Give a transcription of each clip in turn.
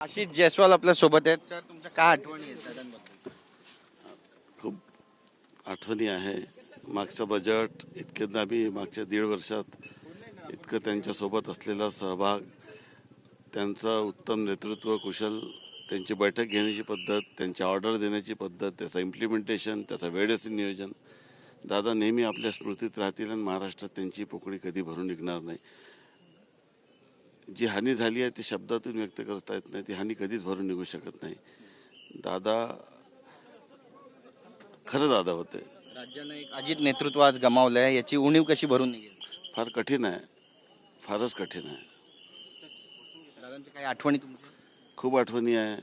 आशिष जयस्वाल आपल्या सोबत आहेत. सर, तुमच्या काय आठवणी आहेत दादांबद्दल? खूप आठवणी आहे. मागचं बजेट इतके आम्ही मागच्या 1.5 वर्षात इतकं त्यांच्यासोबत असलेला सहभाग, त्यांचं उत्तम नेतृत्व, कुशल त्यांची बैठक घेण्याची पद्धत, त्यांची ऑर्डर देण्याची पद्धत, त्याचं इम्प्लिमेंटेशन, त्याचं वेळेचं नियोजन. दादा नेहमी आपल्या स्मृतीत राहतील आणि महाराष्ट्रात त्यांची पोकळी कधी भरून निघणार नाही. जी हानी झाली आहे ती शब्दातून व्यक्त करता येत नाही. ती हानी कधीच भरून निघू शकत नाही. दादा खरं दादा होते. राज्यानं एक अजित नेतृत्व आज गमावलंय, याची उणीव कशी भरून निघेल? फार कठीण आहे, फारच कठीण आहे. दादांच्या काही आठवणी तुमच्या? खूप आठवणी आहे.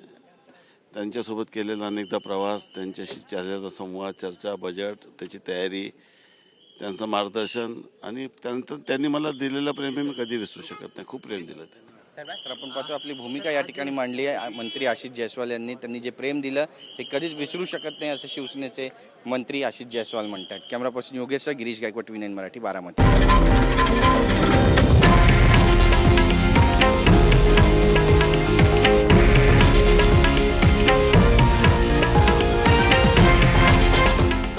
त्यांच्यासोबत केलेला अनेकदा प्रवास, त्यांच्याशी चाललेला संवाद, चर्चा, बजेट, त्याची तयारी, त्यांचं मार्गदर्शन आणि त्यांनी मला दिलेलं प्रेम मी कधी विसरू शकत नाही. खूप प्रेम दिलं त्यांनी. तर आपण पाहतो आपली भूमिका या ठिकाणी मांडली आहे मंत्री आशिष जयस्वाल यांनी. त्यांनी जे प्रेम दिलं ते कधीच विसरू शकत नाही असं शिवसेनेचे मंत्री आशिष जयस्वाल म्हणतात. Camera person Yogesh, Girish Gaikwad, TV9 Marathi, Baramati.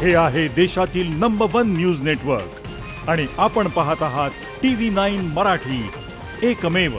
हे आहे देशातील नंबर 1 न्यूज नेटवर्क आणि आपण पाहत आहात TV9 मराठी, एकमेव.